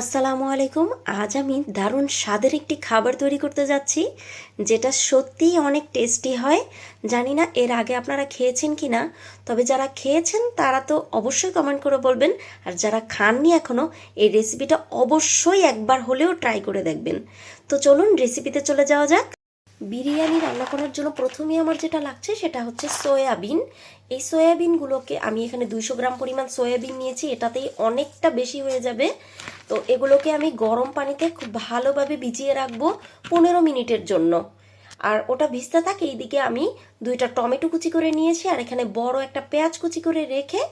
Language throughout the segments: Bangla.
আসসালামু আলাইকুম। আজ আমি দারুণ স্বাদের একটি খাবার তৈরি করতে যাচ্ছি, যেটা সত্যিই অনেক টেস্টি হয়। জানি না এর আগে আপনারা খেয়েছেন কি না, তবে যারা খেয়েছেন তারা তো অবশ্যই কমেন্ট করে বলবেন। আর যারা খাননি এখনও, এই রেসিপিটা অবশ্যই একবার হলেও ট্রাই করে দেখবেন। তো চলুন রেসিপিতে চলে যাওয়া যাক। বিরিয়ানি রান্না করার জন্য প্রথমেই আমার যেটা লাগছে সেটা হচ্ছে সয়াবিন। এই সয়াবিনগুলোকে আমি এখানে 200 গ্রাম পরিমাণ সয়াবিন নিয়েছি, এটাতেই অনেকটা বেশি হয়ে যাবে। তো এগুলোকে আমি গরম পানিতে খুব ভালোভাবে ভিজিয়ে রাখবো 15 মিনিটের জন্য। আর ওটা ভিজতে থাকে, এইদিকে আমি 2টা টমেটো কুচি করে নিয়েছি, আর এখানে বড় একটা পেঁয়াজ কুচি করে রেখে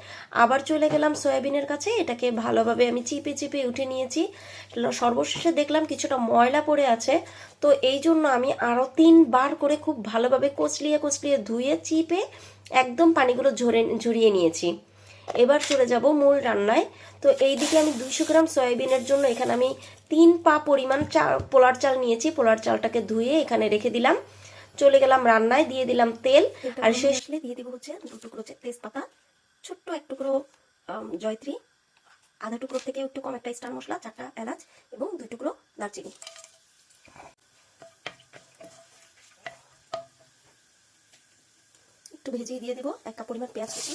আবার চলে গেলাম সয়াবিনের কাছে। এটাকে ভালোভাবে আমি চিপে চিপে উঠে নিয়েছি। সর্বশেষে দেখলাম কিছুটা ময়লা পড়ে আছে, তো এই জন্য আমি আরও 3বার করে খুব ভালোভাবে কচলিয়ে কচলিয়ে ধুয়ে চিপে একদম পানিগুলো ঝরিয়ে নিয়েছি। এবার চলে যাব মূল রান্নায়। তো এই দিকে আমি 200 গ্রাম সয়াবিনের জন্য এখানে আমি 3 পা পরিমাণ পোলার চাল নিয়েছি। পোলার চালটাকে ধুয়ে এখানে রেখে দিলাম। চলে গেলাম রান্নায়, দিয়ে দিলাম তেল, আর শেষে দিয়ে দিব হচ্ছে 2 টুকরো তেজপাতা, ছোট্ট 1 টুকরো জয়ত্রী, আধা টুকরো থেকে একটু কম একটা স্টার মশলা, 4টা এলাচ এবং 2 টুকরো দারচিনি। একটু ভেজে দিয়ে দিব 1 কাপ পরিমাণ পেঁয়াজ কুচি,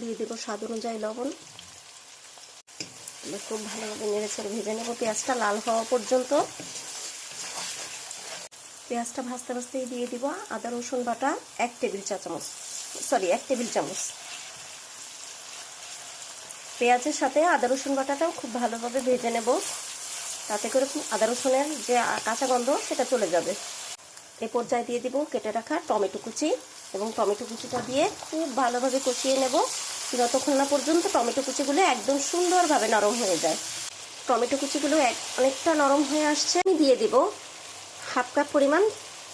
দিয়ে দেবো স্বাদ অনুযায়ী লবণ। খুব ভালোভাবে নেড়ে ছেড়ে ভেজে নেব পেঁয়াজটা লাল হওয়া পর্যন্ত। পেঁয়াজটা ভাজতে ভাজতেই দিয়ে দিব আদা রসুন বাটা 1 টেবিল চামচ। পেঁয়াজের সাথে আদা রসুন বাটাটাও খুব ভালোভাবে ভেজে নেব, তাতে করে আদা রসুনের যে কাঁচা গন্ধ সেটা চলে যাবে। এ পর্যায়ে দিয়ে দিব কেটে রাখা টমেটো কুচি, এবং টমেটো কুচিটা দিয়ে খুব ভালোভাবে কষিয়ে নেব যতক্ষণ না পর্যন্ত টমেটো কুচিগুলো একদম সুন্দরভাবে নরম হয়ে যায়। টমেটো কুচিগুলো অনেকটা নরম হয়ে আসছে। আমি দিয়ে দিব 1/2 কাপ পরিমাণ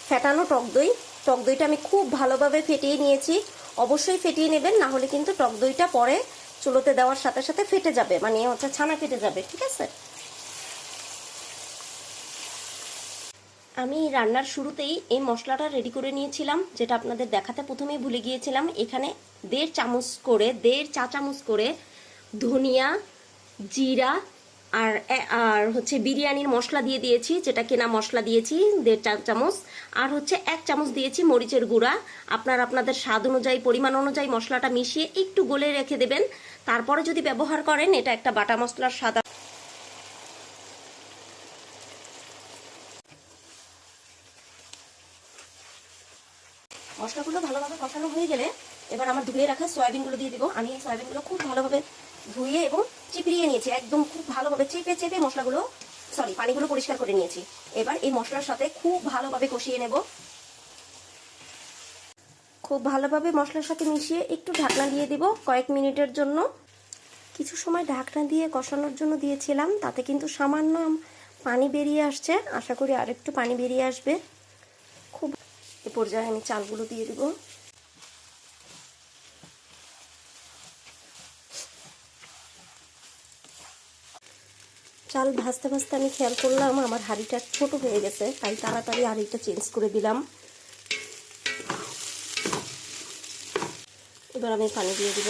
ফেটানো টক দই। টক দইটা আমি খুব ভালোভাবে ফেটিয়ে নিয়েছি। অবশ্যই ফেটিয়ে নেবেন, না হলে কিন্তু টক দইটা পরে চুলোতে দেওয়ার সাথে সাথে ফেটে যাবে, মানে হচ্ছে ছানা ফেটে যাবে, ঠিক আছে? আমি রান্নার শুরুতেই এই মশলাটা রেডি করে নিয়েছিলাম, যেটা আপনাদের দেখাতে প্রথমেই ভুলে গিয়েছিলাম। এখানে 1.5 চা চামচ করে ধনিয়া, জিরা আর আর হচ্ছে বিরিয়ানির মশলা দিয়ে দিয়েছি, যেটা কেনা মশলা দিয়েছি 1.5 চা চামচ। আর হচ্ছে 1 চামচ দিয়েছি মরিচের গুঁড়া। আপনাদের স্বাদ অনুযায়ী, পরিমাণ অনুযায়ী মশলাটা মিশিয়ে একটু গলে রেখে দেবেন। তারপরে যদি ব্যবহার করেন, এটা একটা বাটা মশলার স্বাদ। মশলাগুলো ভালোভাবে কষানো হয়ে গেলে এবার আমার ধুয়ে রাখা সয়াবিনগুলো দিয়ে দিব। আমি এই সয়াবিনগুলো খুব ভালোভাবে ধুয়ে এবং চিপড়িয়ে নিয়েছি, একদম খুব ভালোভাবে চেপে চেপে পানিগুলো পরিষ্কার করে নিয়েছি। এবার এই মশলার সাথে খুব ভালোভাবে কষিয়ে নেব। খুব ভালোভাবে মশলার সাথে মিশিয়ে একটু ঢাকনা দিয়ে দিব কয়েক মিনিটের জন্য। কিছু সময় ঢাকনা দিয়ে কষানোর জন্য দিয়েছিলাম, তাতে কিন্তু সামান্য পানি বেরিয়ে আসছে। আশা করি আরেকটু পানি বেরিয়ে আসবে। খুব এ পর্যায়ে আমি চালগুলো দিয়ে দিব। চাল ভাজতে ভাজতে আমি খেয়াল করলাম আমার হাঁড়িটা ছোট হয়ে গেছে, তাই তাড়াতাড়ি হাঁড়িটা চেঞ্জ করে দিলাম। এবার আমি পানি দিয়ে দিব।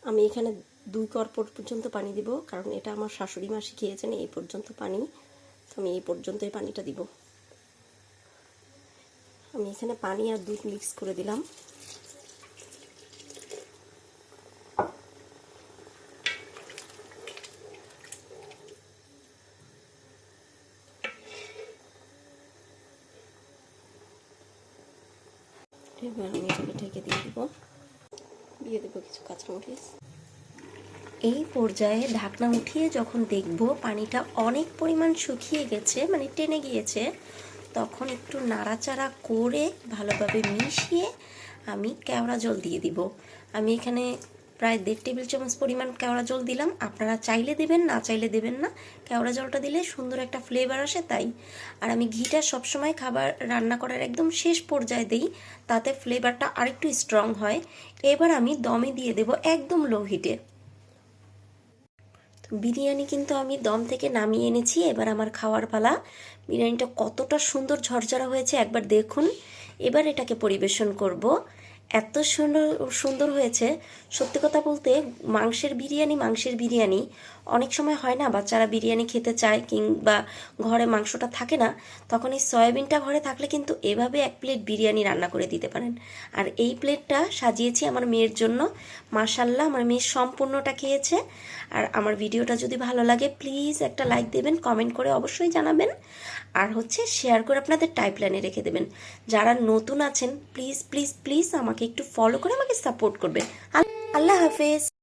আমি এখানে 2 কর পর্যন্ত পানি দিব, কারণ এটা আমার শাশুড়ি মা শিখিয়েছেন এই পর্যন্ত পানি, তো আমি এই পর্যন্তই পানিটা দিব। আমি এখানে পানি আর দুধ মিক্স করে দিলাম। এবার আমি এটাকে ঢেকে দিয়ে দিব কিছু কাঁচামরিচ। এই পর্যায়ে ঢাকনা উঠিয়ে যখন দেখব পানিটা অনেক পরিমাণ শুকিয়ে গেছে, মানে টেনে গিয়েছে, তখন একটু নাড়াচাড়া করে ভালোভাবে মিশিয়ে আমি কেওড়া জল দিয়ে দিব। আমি এখানে প্রায় 1.5 টেবিল চামচ পরিমাণ কেওড়া জল দিলাম। আপনারা চাইলে দেবেন, না চাইলে দেবেন না। কেওড়া জলটা দিলে সুন্দর একটা ফ্লেভার আসে, তাই। আর আমি ঘিটা সবসময় খাবার রান্না করার একদম শেষ পর্যায়ে দিই, তাতে ফ্লেভারটা আরেকটু স্ট্রং হয়। এবার আমি দমে দিয়ে দেব একদম লো হিটে। তো বিরিয়ানি কিন্তু আমি দম থেকে নামিয়ে এনেছি, এবার আমার খাওয়ার পালা। বিরিয়ানিটা কতটা সুন্দর ঝরঝরা হয়েছে একবার দেখুন। এবার এটাকে পরিবেশন করব। এত সুন্দর সুন্দর হয়েছে, সত্যি কথা বলতে। মাংসের বিরিয়ানি অনেক সময় হয় না, বাচ্চারা বিরিয়ানি খেতে চায় কিংবা ঘরে মাংসটা থাকে না, তখন এই সয়াবিনটা ঘরে থাকলে কিন্তু এভাবে এক প্লেট বিরিয়ানি রান্না করে দিতে পারেন। আর এই প্লেটটা সাজিয়েছি আমার মেয়ের জন্য। মাশাল্লাহ, আমার মেয়ে সম্পূর্ণটা খেয়েছে। আর আমার ভিডিওটা যদি ভালো লাগে প্লিজ একটা লাইক দেবেন, কমেন্ট করে অবশ্যই জানাবেন, আর শেয়ার করে আপনাদের টাইপলাইনে রেখে দেবেন। যারা নতুন আছেন প্লিজ প্লিজ প্লিজ আমাকে একটু ফলো করে আমাকে সাপোর্ট করবেন। আল্লাহ হাফেজ।